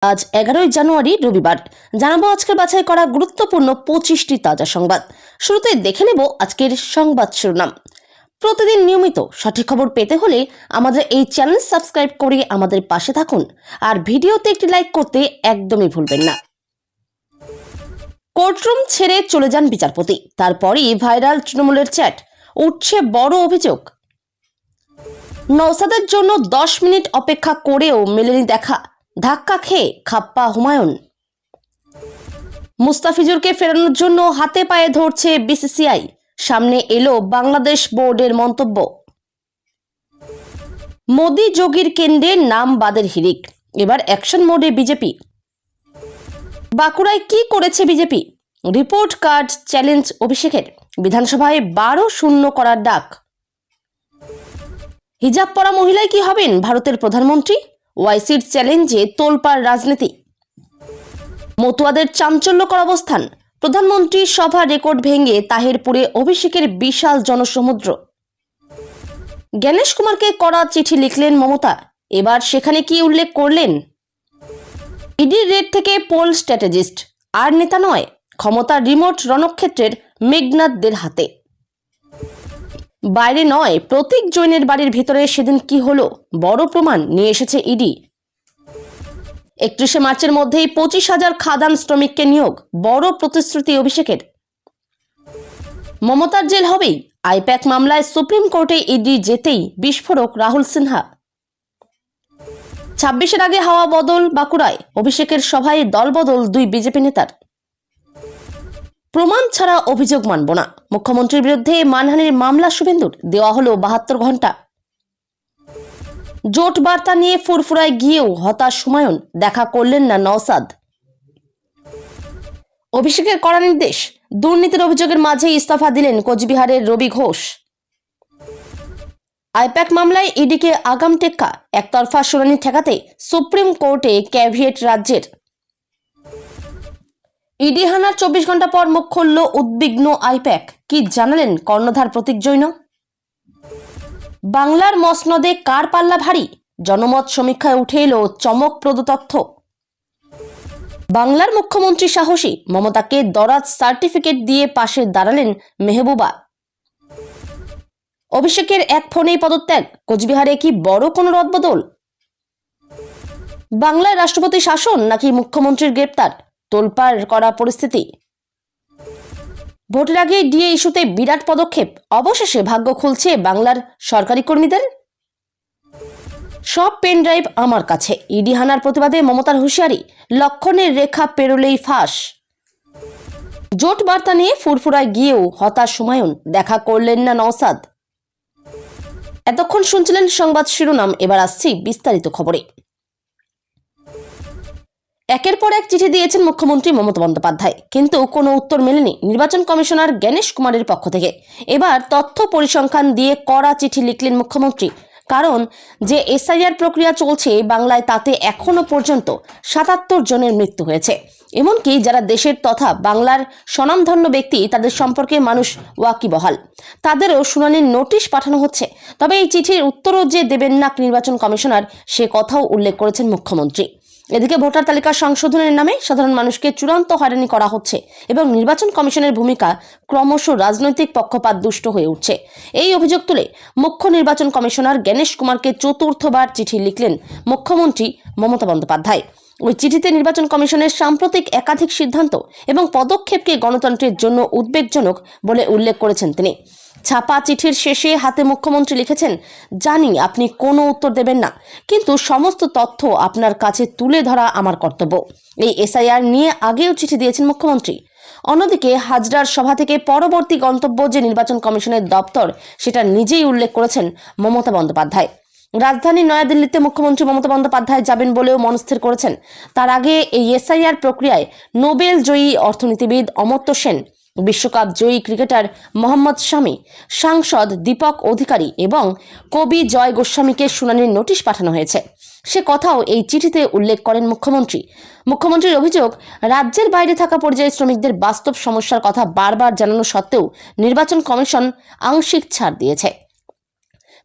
আজ 11ই জানুয়ারি রবিবার। জানাবো আজকের বাছাই করা গুরুত্বপূর্ণ 25টি তাজা সংবাদ। শুরুতে দেখে নেব আজকের সংবাদ শিরোনাম। প্রতিদিন নিয়মিত সঠিক খবর পেতে হলে আমাদের এই চ্যানেল সাবস্ক্রাইব করে আমাদের পাশে থাকুন, আর ভিডিওতে একটি লাইক করতে একদমই ভুলবেন না। কোর্টরুম ছেড়ে চলে যান বিচারপতি, তারপরই ভাইরাল তৃণমূলের চ্যাট, উঠছে বড় অভিযোগ। নওশাদের জন্য 10 মিনিট অপেক্ষা করেও মেলেনি দেখা, ধাক্কা খেয়ে খাপ্পা হুমায়ুন। মুস্তাফিজুরকে ফেরানোর জন্য হাতে পায়ে ধরছে বিসিসিআই, সামনে এলো বাংলাদেশ বোর্ডের মন্তব্য। মোদি যোগীর কেন্দ্রে নাম বাদের হিড়িক, এবার অ্যাকশন মোডে বিজেপি। বাঁকুড়ায় কি করেছে বিজেপি? রিপোর্ট কার্ড চ্যালেঞ্জ অভিষেকের, বিধানসভায় 12-0 করার ডাক। হিজাব পরা মহিলায় কি হবেন ভারতের প্রধানমন্ত্রী? ওয়াইসির চ্যালেঞ্জে তোলপাড় রাজনীতি। মতুয়াদের চাঞ্চল্যকর অবস্থান, প্রধানমন্ত্রীর সভা রেকর্ড ভেঙে তাহিরপুরে অভিষেকের বিশাল জনসমুদ্র। জ্ঞানেশ কুমারকে করা চিঠি লিখলেন মমতা, এবার সেখানে কি উল্লেখ করলেন? ইডির রেড থেকে পোল স্ট্র্যাটেজিস্ট আর নেতা নয়, ক্ষমতা রিমোট রণক্ষেত্রের মেঘনাথদের হাতে। বাইরে নয়, প্রতীক জৈনের বাড়ির ভিতরে সেদিন কি হলো, বড় প্রমাণ নিয়ে এসেছে ইডি। 31শে মার্চের মধ্যেই 25,000 খাদান শ্রমিককে নিয়োগ, বড় প্রতিশ্রুতি অভিষেকের। মমতার জেল হবেই, আইপ্যাক মামলায় সুপ্রিম কোর্টে ইডি যেতেই বিস্ফোরক রাহুল সিনহা। 26-এর আগে হাওয়া বদল বাঁকুড়ায়, অভিষেকের সভায় দলবদল 2 বিজেপি নেতার। প্রমাণ ছাড়া অভিযোগ মানব না, মুখ্যমন্ত্রীর বিরুদ্ধে মানহানির মামলা শুভেন্দুর, দেওয়া হলো 72 ঘন্টা। জোট বার্তা নিয়ে ফুরফুরায় গিয়েও হতাশ হুমায়ুন, দেখা করলেন না নওশাদ। অভিষেকের কড়া নির্দেশ, দুর্নীতির অভিযোগের মাঝেই ইস্তফা দিলেন কোচবিহারের রবি ঘোষ। আইপ্যাক মামলায় ইডিকে আগাম টেক্কা, একতরফা শুনানি ঠেকাতে সুপ্রিম কোর্টে ক্যাভিয়েট রাজ্যের। ইডি হানার 24 ঘন্টা পর মুখ খুলল উদ্বিগ্ন আইপ্যাক, কি জানালেন কর্ণধার প্রতীক জৈন? বাংলার মসনদে কার পাল্লা ভারী, জনমত সমীক্ষায় উঠে এলো চমকপ্রদ তথ্য। বাংলার মুখ্যমন্ত্রী সাহসী, মমতাকে দরাজ সার্টিফিকেট দিয়ে পাশে দাঁড়ালেন মেহবুবা। অভিষেকের এক ফোনেই পদত্যাগ, কোচবিহারে কি বড় কোনো রদবদল? বাংলায় রাষ্ট্রপতি শাসন নাকি মুখ্যমন্ত্রীর গ্রেপ্তার, তোলপাড় করা পরিস্থিতি। ভোটের আগে ডিএ ইস্যুতে বিরাট পদক্ষেপ, অবশেষে ভাগ্য খুলছে বাংলার সরকারি কর্মীদের। সব পেন ড্রাইভ আমার কাছে, ইডি হানার প্রতিবাদে মমতার হুঁশিয়ারি, লক্ষণের রেখা পেরোলেই ফাঁস। জোট বার্তা নিয়ে ফুরফুরায় গিয়েও হতাশ হুমায়ুন, দেখা করলেন না নওশাদ। এতক্ষণ শুনছিলেন সংবাদ শিরোনাম, এবার আসছি বিস্তারিত খবরে। একের পর এক চিঠি দিয়েছেন মুখ্যমন্ত্রী মমতা বন্দ্যোপাধ্যায়, কিন্তু কোনো উত্তর মেলেনি নির্বাচন কমিশনার জ্ঞানেশ কুমারের পক্ষ থেকে। এবার তথ্য পরিসংখ্যান দিয়ে কড়া চিঠি লিখলেন মুখ্যমন্ত্রী, কারণ যে এসআইআর প্রক্রিয়া চলছে বাংলায়, তাতে এখনো পর্যন্ত 77 জনের মৃত্যু হয়েছে। এমনকি যারা দেশের তথা বাংলার স্বনামধন্য ব্যক্তি, তাদের সম্পর্কে মানুষ ওয়াকিবহাল, তাদেরও শুনানির নোটিশ পাঠানো হচ্ছে। তবে এই চিঠির উত্তরও যে দেবেন না নির্বাচন কমিশনার, সে কথাও উল্লেখ করেছেন মুখ্যমন্ত্রী। এদিকে ভোটার তালিকা সংশোধনের নামে সাধারণ মানুষকে চূড়ান্ত হয়রানি করা হচ্ছে এবং নির্বাচন কমিশনের ভূমিকা ক্রমশ রাজনৈতিক পক্ষপাত দুষ্ট হয়ে উঠছে। এই অভিযোগ তুলে মুখ্য নির্বাচন কমিশনার জ্ঞানেশ কুমারকে চতুর্থবার চিঠি লিখলেন মুখ্যমন্ত্রী মমতা বন্দ্যোপাধ্যায়। ওই চিঠিতে নির্বাচন কমিশনের সাম্প্রতিক একাধিক সিদ্ধান্ত এবং পদক্ষেপকে গণতন্ত্রের জন্য উদ্বেগজনক বলে উল্লেখ করেছেন তিনি। ছাপা চিঠির শেষে হাতে মুখ্যমন্ত্রী লিখেছেন, জানি আপনি কোনো উত্তর দেবেন না, কিন্তু সমস্ত তথ্য আপনার কাছে তুলে ধরা আমার কর্তব্য। এই এসআইআর নিয়ে আগেও চিঠি দিয়েছেন মুখ্যমন্ত্রী। অন্যদিকে হাজরার সভা থেকে পরবর্তী গন্তব্য যে নির্বাচন কমিশনের দপ্তর, সেটা নিজেই উল্লেখ করেছেন মমতা বন্দ্যোপাধ্যায়। রাজধানী নয়াদিল্লিতে মুখ্যমন্ত্রী মমতা বন্দ্যোপাধ্যায় যাবেন বলেও মনস্থির করেছেন। তার আগে এই এসআইআর প্রক্রিয়ায় নোবেল জয়ী অর্থনীতিবিদ অমর্ত্য সেন, বিশ্বকাপ জয়ী ক্রিকেটার মোহাম্মদ শামি, সাংসদ দীপক অধিকারী এবং কবি জয় গোস্বামীকে শুনানির নোটিশ পাঠানো হয়েছে। সে কথাও এই চিঠিতে উল্লেখ করেন মুখ্যমন্ত্রী। মুখ্যমন্ত্রীর অভিযোগ, রাজ্যের বাইরে থাকা পরিযায়ী শ্রমিকদের বাস্তব সমস্যার কথা বারবার জানানো সত্ত্বেও নির্বাচন কমিশন আংশিক ছাড় দিয়েছে।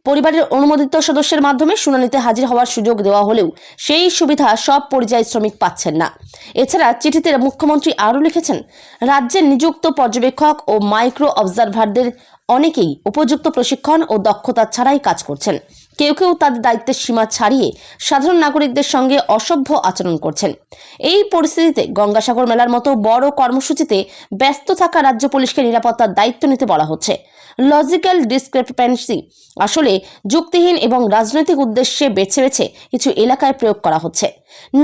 পরিবারের অনুমোদিত সদস্যের মাধ্যমে শুনানিতে হাজির হওয়ার সুযোগ দেওয়া হলেও সেই সুবিধা সব পরিযায়ী শ্রমিক পাচ্ছেন না। এছাড়া চিঠিতে মুখ্যমন্ত্রী আরও লিখেছেন, রাজ্যের নিযুক্ত পর্যবেক্ষক ও মাইক্রো অবজারভারদের অনেকেই উপযুক্ত প্রশিক্ষণ ও দক্ষতা ছাড়াই কাজ করছেন। কেউ কেউ তাদের দায়িত্বের সীমা ছাড়িয়ে সাধারণ নাগরিকদের সঙ্গে অসভ্য আচরণ করছেন। এই পরিস্থিতিতে গঙ্গাসাগর মেলার মতো বড় কর্মসূচিতে ব্যস্ত থাকা রাজ্য পুলিশকে নিরাপত্তার দায়িত্ব নিতে বলা হচ্ছে। লজিক্যাল ডিসক্রিপেন্সি আসলে যুক্তিহীন এবং রাজনৈতিক উদ্দেশ্যে বেছে বেছে কিছু এলাকায় প্রয়োগ করা হচ্ছে।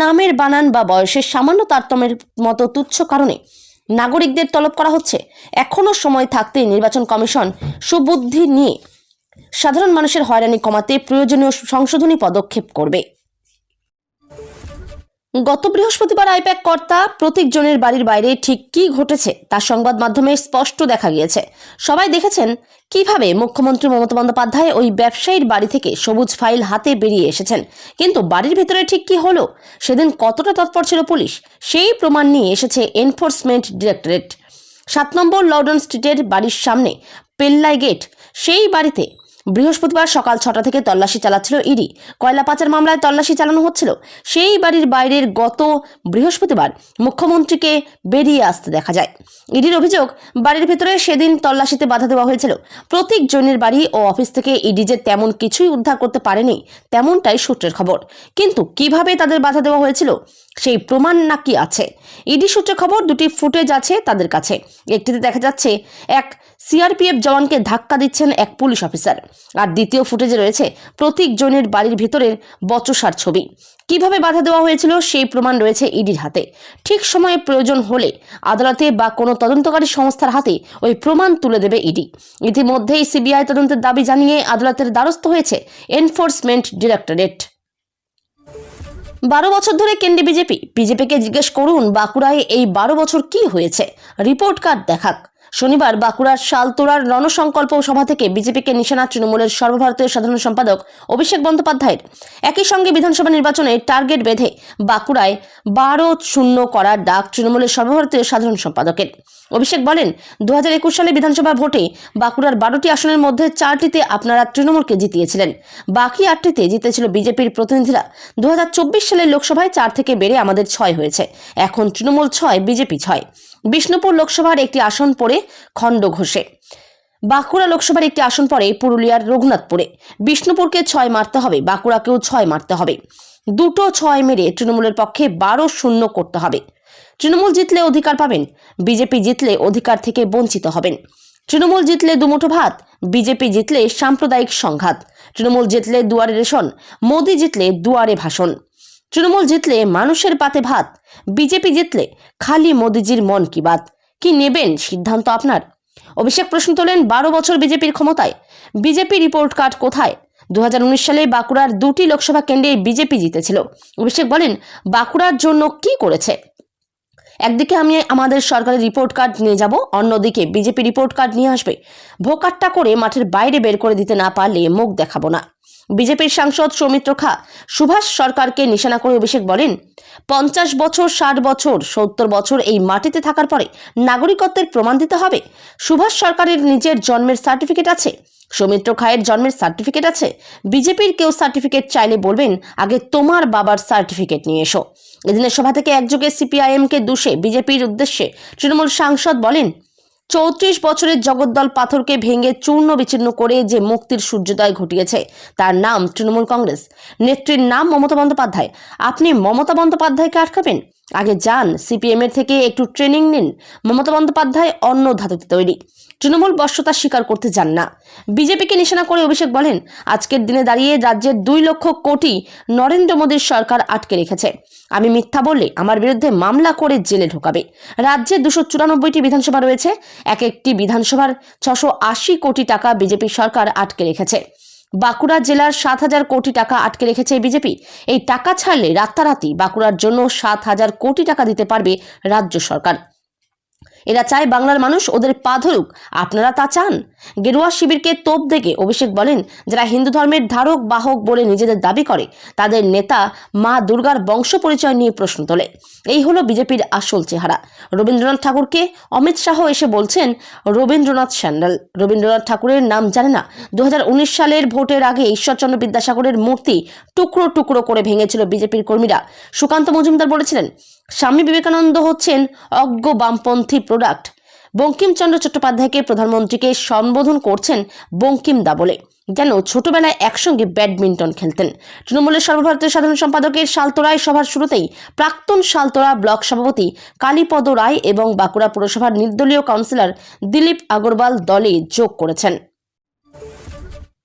নামের বানান বা বয়সের সামান্য তারতম্যের মতো তুচ্ছ কারণে নাগরিকদের তলব করা হচ্ছে। এখনো সময় থাকতে নির্বাচন কমিশন সুবুদ্ধি নিয়ে সাধারণ মানুষের হয়রানি কমাতে প্রয়োজনীয় সংশোধনী পদক্ষেপ করবে। গত বৃহস্পতিবার আইপ্যাক কর্তা প্রতীক জনের বাড়ির বাইরে ঠিক কী ঘটেছে তা সংবাদ মাধ্যমে স্পষ্ট দেখা গিয়েছে। সবাই দেখেছেন কিভাবে মুখ্যমন্ত্রী মমতা বন্দ্যোপাধ্যায় ওই ব্যবসায়ীর বাড়ি থেকে সবুজ ফাইল হাতে বেরিয়ে এসেছেন, কিন্তু বাড়ির ভেতরে ঠিক কি হলো, সেদিন কতটা তৎপর ছিল পুলিশ, সেই প্রমাণ নিয়ে এসেছে এনফোর্সমেন্ট ডিরেক্টরেট। 7 নম্বর লর্ডন স্ট্রিটের বাড়ির সামনে পেল্লাই গেট, সেই বাড়িতে বৃহস্পতিবার সকাল 6টা থেকে তল্লাশি চালাচ্ছিল ইডি। কয়লা পাচার মামলায় তল্লাশি চালানো হচ্ছিল। সেই বাড়ির বাইরের গত বৃহস্পতিবার মুখ্যমন্ত্রীকে বেরিয়ে আসতে দেখা যায়। ইডির অভিযোগ, বাড়ির ভেতরে সেদিন তল্লাশিতে বাধা দেওয়া হয়েছিল। প্রতীক জৈনের বাড়ি ও অফিস থেকে ইডি যে তেমন কিছুই উদ্ধার করতে পারেনি তেমনটাই সূত্রের খবর। কিন্তু কিভাবে তাদের বাধা দেওয়া হয়েছিল সেই প্রমাণ নাকি আছে। ইডি সূত্রে খবর, দুটি ফুটেজ আছে তাদের কাছে। একটিতে দেখা যাচ্ছে এক সিআরপিএফ জওয়ানকে ধাক্কা দিচ্ছেন এক পুলিশ অফিসার, আর দ্বিতীয় ফুটেজে রয়েছে প্রতীক জৈনের বাড়ির ভিতরের বচসার ছবি। কিভাবে বাধা দেওয়া হয়েছিল সেই প্রমাণ রয়েছে ইডির হাতে। ঠিক সময়ে প্রয়োজন হলে আদালতে বা কোনো তদন্তকারী সংস্থার হাতে ওই প্রমাণ তুলে দেবে ইডি। ইতিমধ্যেই সিবিআই তদন্তের দাবি জানিয়ে আদালতের দ্বারস্থ হয়েছে এনফোর্সমেন্ট ডিরেক্টরেট। 12 বছর ধরে কেন্দ্রে বিজেপিকে জিজ্ঞেস করুন বাঁকুড়ায় এই 12 বছর কি হয়েছে, রিপোর্ট কার্ড দেখাক। শনিবার বাঁকুড়ার শালতোড়ার রণসংকল্প সভা থেকে বিজেপিকে নিশানা তৃণমূলের সর্বভারতীয় সাধারণ সম্পাদক অভিষেক বন্দ্যোপাধ্যায়ের। একই সঙ্গে বিধানসভা নির্বাচনে টার্গেট বেঁধে বাঁকুড়ায় 12-0 করার ডাক তৃণমূলের সর্বভারতীয় সাধারণ সম্পাদকের। অভিষেক বলেন, 2021 সালে বিধানসভা ভোটে বাঁকুড়ার 12টি আসনের মধ্যে 4টিতে আপনারা তৃণমূলকে জিতিয়েছিলেন, বাকি 8টিতে জিতেছিল বিজেপির প্রতিনিধিরা। 2024 সালের লোকসভায় 4 থেকে বেড়ে আমাদের 6 হয়েছে। এখন তৃণমূল 6, বিজেপি 6। বিষ্ণুপুর লোকসভার একটি আসন পড়ে খণ্ডঘোষে। বাঁকুড়া লোকসভার একটি আসন পড়ে পুরুলিয়ার রঘুনাথপুরে। বিষ্ণুপুরকে 6 মারতে হবে, বাঁকুড়াকেও 6 মারতে হবে। দুটো 6 মেরে তৃণমূলের পক্ষে 12-0 করতে হবে। তৃণমূল জিতলে অধিকার পাবেন, বিজেপি জিতলে অধিকার থেকে বঞ্চিত হবেন। তৃণমূল জিতলে দুমুঠো ভাত, বিজেপি জিতলে সাম্প্রদায়িক সংঘাত। তৃণমূল জিতলে দুয়ারে রেশন, মোদি জিতলে দুয়ারে ভাষণ। তৃণমূল জিতলে মানুষের পাতে ভাত, বিজেপি জিতলে খালি মোদিজির মন কি বাত। কি নেবেন সিদ্ধান্ত আপনার? অভিষেক প্রশ্ন তোলেন, 12 বছর বিজেপির ক্ষমতায়, বিজেপি রিপোর্ট কার্ড কোথায়? 2019 সালে বাঁকুড়ার 2টি লোকসভা কেন্দ্রে বিজেপি জিতেছিল। অভিষেক বলেন, বাঁকুড়ার জন্য কি করেছে? একদিকে আমি আমাদের সরকারের রিপোর্ট কার্ড নিয়ে যাব, অন্যদিকে বিজেপি রিপোর্ট কার্ড নিয়ে আসবে। ভোকাট্টা করে মাঠের বাইরে বের করে দিতে না পারলে মুখ দেখাবো না। বিজেপির সাংসদ সৌমিত্র খা সুভাষ সরকারকে নিশানা করে অভিষেক বলেন, 50 বছর, 60 বছর, 70 বছর এই মাটিতে থাকার পরে নাগরিকত্বের প্রমাণ দিতে হবে। সুভাষ সরকারের নিজের জন্মের সার্টিফিকেট আছে, সৌমিত্র খায়ের জন্মের সার্টিফিকেট আছে। বিজেপির কেউ সার্টিফিকেট চাইলে বলবেন, আগে তোমার বাবার সার্টিফিকেট নিয়ে এসো। এদিনের সভা থেকে একযোগে সিপিআইএমকে দুষে বিজেপির উদ্দেশ্যে তৃণমূল সাংসদ বলেন, 34 বছরের জগদ্দল পাথরকে ভেঙে চূর্ণ বিচূর্ণ করে যে মুক্তির সূর্যোদয় ঘটিয়েছে তার নাম তৃণমূল কংগ্রেস, নেত্রীর নাম মমতা বন্দ্যোপাধ্যায়। আপনি মমতা বন্দ্যোপাধ্যায়কে আটকাবেন? আগে যান সিপিএম এর থেকে একটু ট্রেনিং নিন। মমতা বন্দ্যোপাধ্যায় অন্য ধাতুতে তৈরি, তৃণমূল বশ্যতা স্বীকার করতে যান না। বিজেপিকে নিশানা করে অভিষেক বলেন, আজকের দিনে দাঁড়িয়ে রাজ্যের 2 লক্ষ কোটি নরেন্দ্র মোদীর সরকার আটকে রেখেছে। আমি মিথ্যা বললে আমার বিরুদ্ধে মামলা করে জেলে ঢোকাবে। রাজ্যে 294টি বিধানসভা রয়েছে, এক একটি বিধানসভার 680 কোটি টাকা বিজেপি সরকার আটকে রেখেছে। বাঁকুড়া জেলার 7,000 কোটি টাকা আটকে রেখেছে বিজেপি। এই টাকা ছাড়লে রাতারাতি বাঁকুড়ার জন্য 7,000 কোটি টাকা দিতে পারবে রাজ্য সরকার। এরা চায় বাংলার মানুষ ওদের পা ধরুক, আপনারা তা চান? গেরুয়া শিবিরকে তোপ দেখে অভিষেক বলেন, যারা হিন্দু ধর্মের ধারক বাহক বলে নিজেদের দাবি করে তাদের নেতা মা দুর্গার বংশ পরিচয় নিয়ে প্রশ্ন তোলে। এই হলো বিজেপির আসল চেহারা। রবীন্দ্রনাথ ঠাকুরকে অমিত শাহ এসে বলছেন রবীন্দ্রনাথ স্যান্ডেল। রবীন্দ্রনাথ ঠাকুরের নাম জানে না। 2019 সালের ভোটের আগে ঈশ্বরচন্দ্র বিদ্যাসাগরের মূর্তি টুকরো টুকরো করে ভেঙেছিল বিজেপির কর্মীরা। সুকান্ত মজুমদার বলেছিলেন, স্বামী বিবেকানন্দ হচ্ছেন অজ্ঞ বামপন্থী প্রোডাক্ট। বঙ্কিমচন্দ্র চট্টোপাধ্যায়কে প্রধানমন্ত্রীকে সম্বোধন করছেন বঙ্কিম দা বলে, যেন ছোটবেলায় একসঙ্গে ব্যাডমিন্টন খেলতেন। তৃণমূলের সর্বভারতীয় সাধারণ সম্পাদকের সালতোরায় সভার শুরুতেই প্রাক্তন সালতোরা ব্লক সভাপতি কালীপদ রায় এবং বাঁকুড়া পুরসভার নির্দলীয় কাউন্সিলর দিলীপ আগরওয়াল দলে যোগ করেছেন।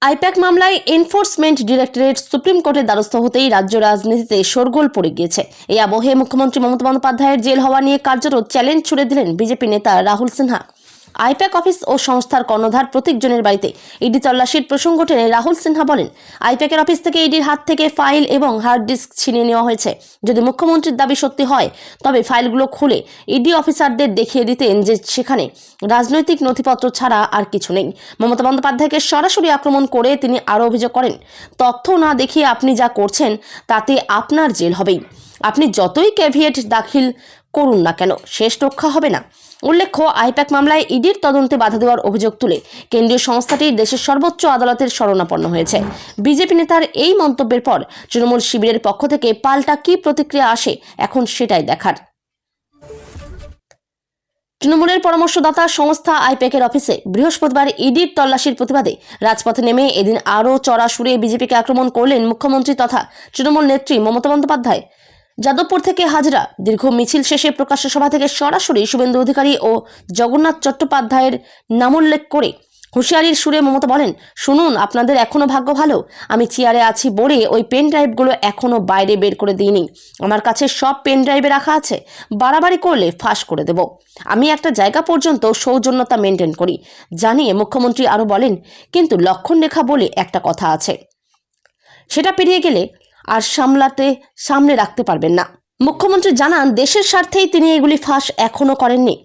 আইপ্যাক মামলায় এনফোর্সমেন্ট ডিরেক্টরেট সুপ্রিম কোর্টের দ্বারস্থ হতেই রাজ্য রাজনীতিতে শোরগোল পড়ে গিয়েছে। এই আবহে মুখ্যমন্ত্রী মমতা বন্দ্যোপাধ্যায়ের জেল হওয়া নিয়ে কার্যত চ্যালেঞ্জ ছুড়ে দিলেন বিজেপি নেতা রাহুল সিনহা। আইপ্যাক অফিস ও সংস্থার কর্ণধার প্রত্যেকজনের বাড়িতে ইডি তল্লাশির প্রসঙ্গ টেনে রাহুল সিনহা বলেন, আইপ্যাকের অফিস থেকে ইডির হাত থেকে ফাইল এবং হার্ড ডিস্ক ছিনিয়ে নেওয়া হয়েছে। যদি মুখ্যমন্ত্রীর দাবি সত্যি হয় তবে ফাইলগুলো খুলে ইডি অফিসারদের দেখিয়ে দিতেন যে সেখানে রাজনৈতিক নথিপত্র ছাড়া আর কিছু নেই। মমতা বন্দ্যোপাধ্যায়কে সরাসরি আক্রমণ করে তিনি আরও অভিযোগ করেন, তথ্য না দেখিয়ে আপনি যা করছেন তাতে আপনার জেল হবেই। আপনি যতই ক্যাভিয়েট দাখিল করুন না কেন, শেষ রক্ষা হবে না। উল্লেখ্য, আইপ্যাক মামলায় ইডির তদন্তে বাধা দেওয়ার অভিযোগ তুলে কেন্দ্রীয় সংস্থাটি দেশের সর্বোচ্চ আদালতের শরণাপন্ন হয়েছে। বিজেপি নেতার এই মন্তব্যের পর তৃণমূল শিবিরের পক্ষ থেকে পাল্টা কি প্রতিক্রিয়া আসে এখন সেটাই দেখার। তৃণমূলের পরামর্শদাতা সংস্থা আইপ্যাকের অফিসে বৃহস্পতিবার ইডির তল্লাশির প্রতিবাদে রাজপথে নেমে এদিন আরও চড়া সুরে বিজেপিকে আক্রমণ করলেন মুখ্যমন্ত্রী তথা তৃণমূল নেত্রী মমতা বন্দ্যোপাধ্যায়। যাদবপুর থেকে হাজরা দীর্ঘ মিছিল শেষে প্রকাশ্য সভা থেকে সরাসরি শুভেন্দু অধিকারী ও জগন্নাথ চট্টোপাধ্যায়ের নামোল্লেখ করে হুঁশিয়ারির সুরে মমতা বলেন, শুনুন, আপনাদের এখনো ভাগ্য ভালো, আমি চেয়ারে আছি বলে ওই পেন ড্রাইভগুলো এখনো বাইরে বের করে দিইনি। আমার কাছে সব পেন ড্রাইভে রাখা আছে, বাড়াবাড়ি করলে ফাঁস করে দেব। আমি একটা জায়গা পর্যন্ত সৌজন্যতা মেনটেন করি জানিয়ে মুখ্যমন্ত্রী আরও বলেন, কিন্তু লক্ষণ রেখা বলে একটা কথা আছে, সেটা পেরিয়ে গেলে আর সামনে রাখতে পারবেন না। মুখ্যমন্ত্রী জানান, দেশের স্বার্থেই তিনি এগুলি ফাঁস এখনো করেননি।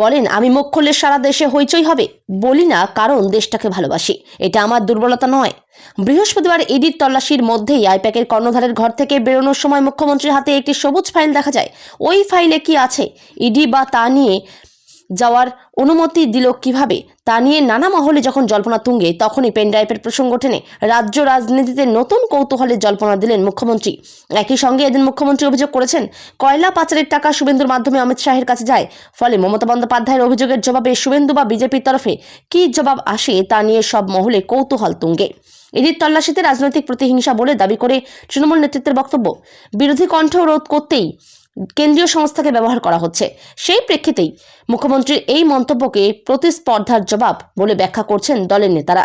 বলেন, আমি মুখ খুললে সারা দেশে হইচই হবে, বলি না কারণ দেশটাকে ভালোবাসি, এটা আমার দুর্বলতা নয়। বৃহস্পতিবার ইডির তল্লাশির মধ্যেই আইপ্যাকের কর্ণধারের ঘর থেকে বেরোনোর সময় মুখ্যমন্ত্রীর হাতে একটি সবুজ ফাইল দেখা যায়। ওই ফাইলে কি আছে, ইডি বা তা নিয়ে যাওয়ার অনুমতি দিল কিভাবে, তা নিয়ে নানা মহলে যখন জল্পনা তুঙ্গে, তখনই পেনড্রাইভের প্রসঙ্গ টেনে রাজ্য রাজনীতিতে নতুন কৌতূহলের জল্পনা দিলেন মুখ্যমন্ত্রী। একই সঙ্গে এদিন মুখ্যমন্ত্রী অভিযোগ করেছেন, কয়লা পাচারের টাকা শুভেন্দুর মাধ্যমে অমিত শাহের কাছে যায়। ফলে মমতা বন্দ্যোপাধ্যায়ের অভিযোগের জবাবে শুভেন্দু বা বিজেপির তরফে কী জবাব আসে তা নিয়ে সব মহলে কৌতূহল তুঙ্গে। ইডির তল্লাশিতে রাজনৈতিক প্রতিহিংসা বলে দাবি করে তৃণমূল নেতৃত্বের বক্তব্য, বিরোধী কণ্ঠ রোধ করতেই কেন্দ্রীয় সংস্থাকে ব্যবহার করা হচ্ছে। সেই প্রেক্ষিতেই মুখ্যমন্ত্রীর এই মন্তব্যকে প্রতিস্পর্ধার জবাব বলে ব্যাখ্যা করছেন দলের নেতারা।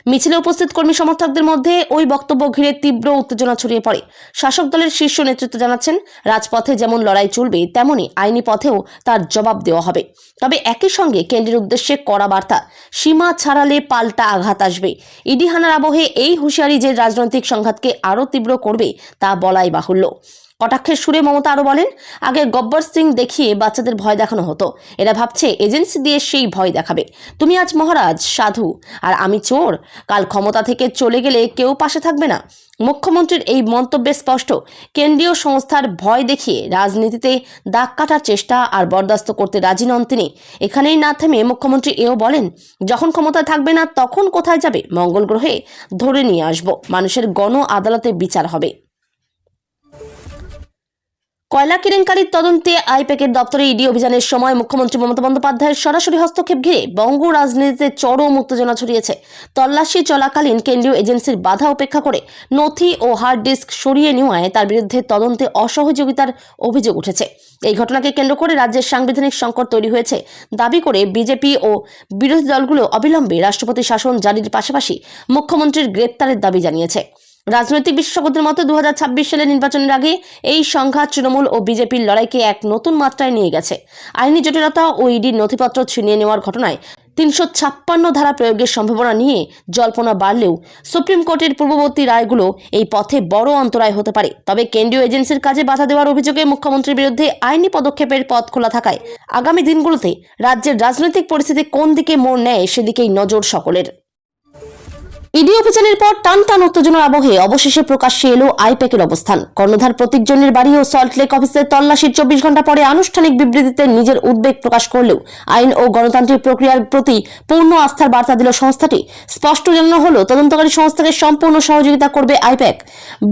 মিছিলে উপস্থিত কর্মী সমর্থকদের মধ্যে ওই বক্তব্য ঘিরে তীব্র উত্তেজনা ছড়িয়ে পড়ে। শাসক দলের শীর্ষ নেতৃত্ব জানাচ্ছেন, রাজপথে যেমন লড়াই চলবে তেমনি আইনি পথেও তার জবাব দেওয়া হবে। তবে একই সঙ্গে কেন্দ্রের উদ্দেশ্যে কড়া বার্তা, সীমা ছাড়ালে পাল্টা আঘাত আসবে। ইডি হানার আবহে এই হুঁশিয়ারি যে রাজনৈতিক সংঘাতকে আরও তীব্র করবে তা বলাই বাহুল্য। কটাক্ষের সুরে মমতা আরও বলেন, আগে গব্বর সিং দেখিয়ে বাচ্চাদের ভয় দেখানো হতো, এরা ভাবছে এজেন্সি দিয়ে সেই ভয় দেখাবে। তুমি আজ মহারাজ সাধু আর আমি চোর, কাল ক্ষমতা থেকে চলে গেলে কেউ পাশে থাকবে না। মুখ্যমন্ত্রীর এই মন্তব্যে স্পষ্ট, কেন্দ্রীয় সংস্থার ভয় দেখিয়ে রাজনীতিতে দাগ কাটার চেষ্টা আর বরদাস্ত করতে রাজি নন তিনি। এখানেই না থেমে মুখ্যমন্ত্রী এও বলেন, যখন ক্ষমতায় থাকবে না তখন কোথায় যাবে, মঙ্গল গ্রহে ধরে নিয়ে আসবো, মানুষের গণ আদালতে বিচার হবে। কয়লা কেলেঙ্কারির তদন্তে আইপ্যাকের দপ্তরে ইডি অভিযানের সময় মুখ্যমন্ত্রী মমতা বন্দ্যোপাধ্যায়ের সরাসরি হস্তক্ষেপ ঘিরে বঙ্গ রাজনীতিতে চরম উত্তেজনা ছড়িয়েছে। তল্লাশি চলাকালীন কেন্দ্রীয় এজেন্সির বাধা উপেক্ষা করে নথি ও হার্ড ডিস্ক সরিয়ে নেওয়ায় তার বিরুদ্ধে তদন্তে অসহযোগিতার অভিযোগ উঠেছে। এই ঘটনাকে কেন্দ্র করে রাজ্যের সাংবিধানিক সংকট তৈরি হয়েছে দাবি করে বিজেপি ও বিরোধী দলগুলো অবিলম্বে রাষ্ট্রপতি শাসন জারির পাশাপাশি মুখ্যমন্ত্রীর গ্রেপ্তারের দাবি জানিয়েছে। রাজনৈতিক বিশেষজ্ঞদের মতে 2026 সালের নির্বাচনের আগে এই সংঘাত তৃণমূল ও বিজেপির লড়াইকে এক নতুন মাত্রায় নিয়ে গেছে। আইনি জটিলতা ও ইডির নথিপত্র ছিনিয়ে নেওয়ার ঘটনায় 356 ধারা প্রয়োগের সম্ভাবনা নিয়ে জল্পনা বাড়লেও সুপ্রিম কোর্টের পূর্ববর্তী রায়গুলো এই পথে বড় অন্তরায় হতে পারে। তবে কেন্দ্রীয় এজেন্সির কাজে বাধা দেওয়ার অভিযোগে মুখ্যমন্ত্রীর বিরুদ্ধে আইনি পদক্ষেপের পথ খোলা থাকায় আগামী দিনগুলোতে রাজ্যের রাজনৈতিক পরিস্থিতি কোন দিকে মোড় নেয় সেদিকেই নজর সকলের। ইডি অভিযানের পর টান উত্তেজনার আবহে অবশেষে প্রকাশ্যে এলো আইপ্যাকের অবস্থান। কর্ণধার প্রতীক জৈনের বাড়ি ও সল্টলেক অফিসের তল্লাশির 24 ঘন্টা পরে আনুষ্ঠানিক বিবৃতিতে নিজের উদ্বেগ প্রকাশ করলেও আইন ও গণতান্ত্রিক প্রক্রিয়ার প্রতি পূর্ণ আস্থার বার্তা দিল সংস্থাটি। স্পষ্ট জানানো হলো তদন্তকারী সংস্থাকে সম্পূর্ণ সহযোগিতা করবে আইপ্যাক।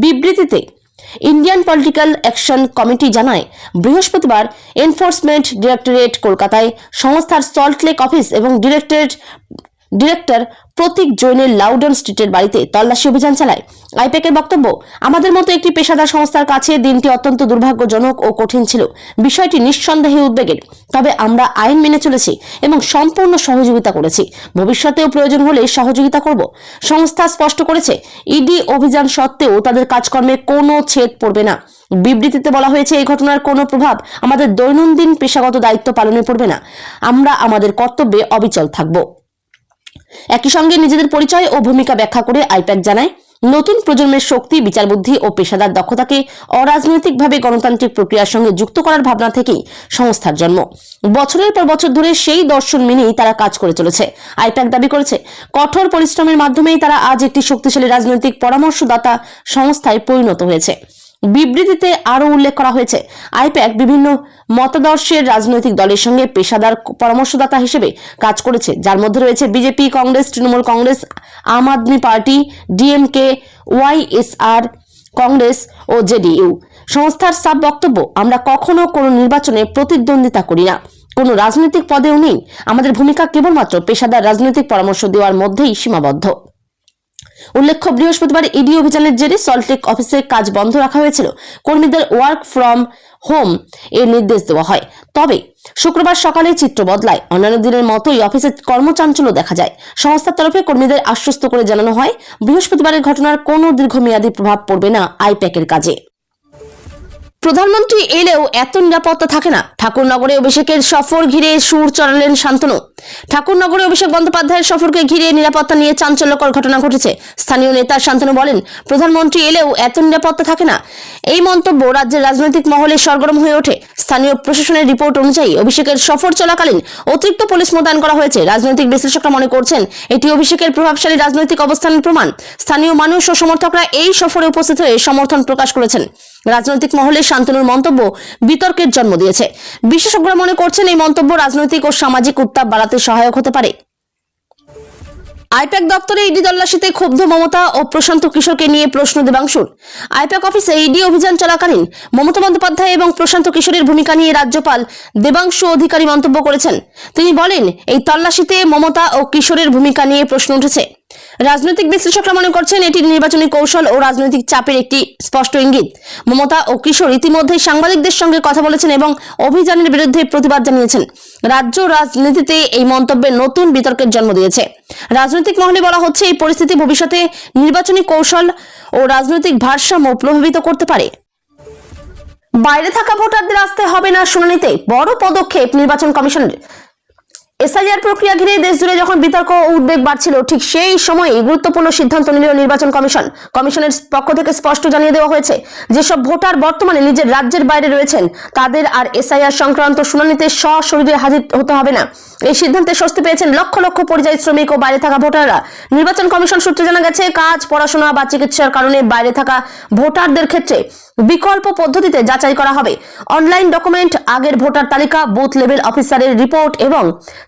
বিবৃতিতে ইন্ডিয়ান পলিটিক্যাল অ্যাকশন কমিটি জানায়, বৃহস্পতিবার এনফোর্সমেন্ট ডিরেক্টরেট কলকাতায় সংস্থার সল্টলেক অফিস এবং ডিরেক্টর প্রতীক জৈনের লাউডন স্ট্রিটের বাড়িতে তল্লাশি অভিযান চালায়। আইপ্যাকের বক্তব্য, আমাদের মতো একটি পেশাদার সংস্থার কাছে দিনটি অত্যন্ত দুর্ভাগ্যজনক ও কঠিন ছিল। বিষয়টি নিঃসন্দেহে উদ্বেগের, তবে আমরা আইন মেনে চলেছি এবং সম্পূর্ণ সহযোগিতা করেছি। ভবিষ্যতেও প্রয়োজন হলে সহযোগিতা করব। সংস্থা স্পষ্ট করেছে, ইডি অভিযান সত্ত্বেও তাদের কাজকর্মে কোনো ছেদ পড়বে না। বিবৃতিতে বলা হয়েছে, এই ঘটনার কোনো প্রভাব আমাদের দৈনন্দিন পেশাগত দায়িত্ব পালনে পড়বে না। আমরা আমাদের কর্তব্যে অবিচল থাকব। একই সঙ্গে নিজেদের পরিচয় ও ভূমিকা ব্যাখ্যা করে আইপ্যাক জানায়, নতুন প্রজন্মের শক্তি, বিচারবুদ্ধি ও পেশাদার দক্ষতাকে অরাজনৈতিকভাবে গণতান্ত্রিক প্রক্রিয়ার সঙ্গে যুক্ত করার ভাবনা থেকেই সংস্থার জন্ম। বছরের পর বছর ধরে সেই দর্শন মেনেই তারা কাজ করে চলেছে। আইপ্যাক দাবি করেছে, কঠোর পরিশ্রমের মাধ্যমেই তারা আজ একটি শক্তিশালী রাজনৈতিক পরামর্শদাতা সংস্থায় পরিণত হয়েছে। বিবৃতিতে আরও উল্লেখ করা হয়েছে, আইপ্যাক বিভিন্ন মতাদর্শের রাজনৈতিক দলের সঙ্গে পেশাদার পরামর্শদাতা হিসেবে কাজ করেছে, যার মধ্যে রয়েছে বিজেপি, কংগ্রেস, তৃণমূল কংগ্রেস, আম আদমি পার্টি, ডিএমকে, ওয়াইএসআর কংগ্রেস ও জেডিইউ। সংস্থার সাব বক্তব্য, আমরা কখনো কোনো নির্বাচনে প্রতিদ্বন্দ্বিতা করি না, কোনো রাজনৈতিক পদেও নেই। আমাদের ভূমিকা কেবলমাত্র পেশাদার রাজনৈতিক পরামর্শ দেওয়ার মধ্যেই সীমাবদ্ধ। উল্লেখ্য, বৃহস্পতিবার ইডি অভিযানের জেরে সল্টলেক অফিসে কাজ বন্ধ রাখা হয়েছিল। কর্মীদের ওয়ার্ক ফ্রম হোম এর নির্দেশ দেওয়া হয়। তবে শুক্রবার সকালে চিত্র বদলায়। অন্যান্য দিনের মতোই অফিসে কর্মচাঞ্চল্য দেখা যায়। সংস্থার তরফে কর্মীদের আশ্বস্ত করে জানানো হয়, বৃহস্পতিবারের ঘটনার কোনো দীর্ঘমেয়াদী প্রভাব পড়বে না আইপ্যাকের কাজে। প্রধানমন্ত্রী এলেও এত নিরাপত্তা থাকে না। ঠাকুরনগরে অভিষেকের সফর ঘিরে সুর চড়ালেন শান্তনু। ঠাকুরনগরে অভিষেক বন্দ্যোপাধ্যায়ের সফরকে ঘিরে নিরাপত্তা নিয়ে চাঞ্চল্যকর ঘটনা ঘটেছে। স্থানীয় নেতা শান্তনু বলেন, প্রধানমন্ত্রী এলেও এত নিরাপত্তা থাকে না। এই মন্তব্য রাজ্যের রাজনৈতিক মহলে সরগরম হয়ে ওঠে। স্থানীয় প্রশাসনের রিপোর্ট অনুযায়ী অভিষেকের সফর চলাকালীন অতিরিক্ত পুলিশ মোতায়েন করা হয়েছে। রাজনৈতিক বিশ্লেষকরা মনে করছেন, এটি অভিষেকের প্রভাবশালী রাজনৈতিক অবস্থানের প্রমাণ। স্থানীয় মানুষ ও সমর্থকরা এই সফরে উপস্থিত হয়ে সমর্থন প্রকাশ করেছেন। রাজনৈতিক মহলে শান্তনুর মন্তব্য বিতর্কের জন্ম দিয়েছে। বিশেষজ্ঞরা মনে করছেন, এই মন্তব্য রাজনৈতিক ও সামাজিক উত্তাপ বাড়াতে সহায়ক হতে পারে। আইপ্যাক দপ্তরে ইডি তল্লাশিতে ক্ষুব্ধ মমতা ও প্রশান্ত কিশোরকে নিয়ে প্রশ্ন দেবাংশুর। আইপ্যাক অফিসে ইডি অভিযান চলাকালীন মমতা বন্দ্যোপাধ্যায় এবং প্রশান্ত কিশোরের ভূমিকা নিয়ে রাজ্যপাল দেবাংশু অধিকারী মন্তব্য করেছেন। তিনি বলেন, এই তল্লাশিতে মমতা ও কিশোরের ভূমিকা নিয়ে প্রশ্ন উঠেছে। রাজনৈতিক বিশ্লেষকরা মনে করছেন, এটি নির্বাচনী কৌশল ও রাজনৈতিক চাপের একটি স্পষ্ট ইঙ্গিত। মমতা ও কিশোর ইতিমধ্যে সাংবাদিকদের সঙ্গে কথা বলেছেন এবং অভিযানের বিরুদ্ধে প্রতিবাদ জানিয়েছেন। রাজ্য রাজনীতিতে এই মন্তব্যের নতুন বিতর্কের জন্ম দিয়েছে। রাজনৈতিক মহলে বলা হচ্ছে, এই পরিস্থিতি ভবিষ্যতে নির্বাচনী কৌশল ও রাজনৈতিক ভারসাম্য প্রভাবিত করতে পারে। বাইরে থাকা ভোটারদের আসতে হবে না শুনানিতে, বড় পদক্ষেপ নির্বাচন কমিশনের। এসআইআর প্রক্রিয়া ঘিরে দেশজুড়ে যখন বিতর্ক ও উদ্বেগ বাড়ছিল, ঠিক সেই সময়ে গুরুত্বপূর্ণ সিদ্ধান্ত নিল নির্বাচন কমিশন। কমিশনের পক্ষ থেকে স্পষ্ট জানিয়ে দেওয়া হয়েছে, যেসব ভোটার বর্তমানে নিজের রাজ্যের বাইরে রয়েছেন তাদের আর এসআইআর সংক্রান্ত শুনানিতে সশরীরে হাজির হতে হবে না। এই সিদ্ধান্তে স্বস্তি পেয়েছেন লক্ষ লক্ষ পরিযায়ী শ্রমিক ও বাইরে থাকা ভোটাররা। নির্বাচন কমিশন সূত্রে জানা গেছে, কাজ, পড়াশোনা বা চিকিৎসার কারণে বাইরে থাকা ভোটারদের ক্ষেত্রে বিকল্প পদ্ধতিতে যাচাই করা হবে। অনলাইন ডকুমেন্ট, আগের ভোটার তালিকা, বুথ লেভেল অফিসারের রিপোর্ট এবং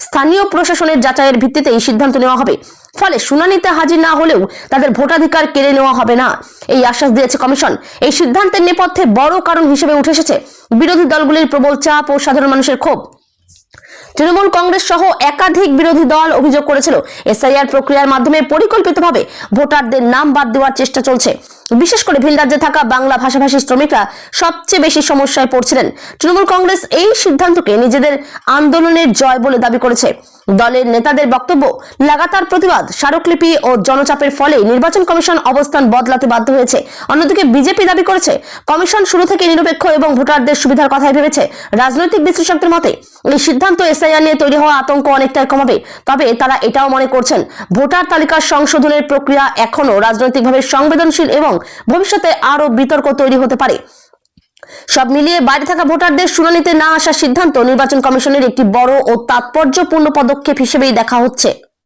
স্থানীয় প্রশাসনের যাচাইয়ের ভিত্তিতে এই সিদ্ধান্ত নেওয়া হবে। ফলে শুনানিতে হাজির না হলেও তাদের ভোটাধিকার কেড়ে নেওয়া হবে না, এই আশ্বাস দিয়েছে কমিশন। এই সিদ্ধান্তের নেপথ্যে বড় কারণ হিসেবে উঠে এসেছে বিরোধী দলগুলির প্রবল চাপ ও সাধারণ মানুষের ক্ষোভ। তৃণমূল কংগ্রেস সহ একাধিক বিরোধী দল অভিযোগ করেছিল, এসআইআর প্রক্রিয়ার মাধ্যমে পরিকল্পিতভাবে ভোটারদের নাম বাদ দেওয়ার চেষ্টা চলছে। বিশেষ করে ভিন রাজ্যে থাকা বাংলা ভাষাভাষী শ্রমিকরা সবচেয়ে বেশি সমস্যায় পড়ছিলেন। তৃণমূল কংগ্রেস এই সিদ্ধান্তকে নিজেদের আন্দোলনের জয় বলে দাবি করেছে। দলের নেতাদের বক্তব্য, লাগাতার প্রতিবাদ, স্মারকলিপি ও জনচাপের ফলে নির্বাচন কমিশন অবস্থান বদলাতে বাধ্য হয়েছে। অন্যদিকে বিজেপি দাবি করেছে কমিশন শুরু থেকে নিরপেক্ষ এবং ভোটারদের সুবিধার কথাই ভেবেছে। রাজনৈতিক বিশ্লেষকদের মতে এই সিদ্ধান্ত এসআইআর নিয়ে তৈরি হওয়া আতঙ্ক অনেকটাই কমাবে। তবে তারা এটাও মনে করছেন ভোটার তালিকা সংশোধনের প্রক্রিয়া এখনো রাজনৈতিকভাবে সংবেদনশীল এবং ভবিষ্যতে আরো বিতর্ক তৈরি হতে পারে। সব মিলিয়ে বাইরে থাকা ভোটারদের শুনানিতে না আসার সিদ্ধান্ত নির্বাচন কমিশনের একটি বড় ও তাৎপর্যপূর্ণ পদক্ষেপ হিসেবেই দেখা হচ্ছে।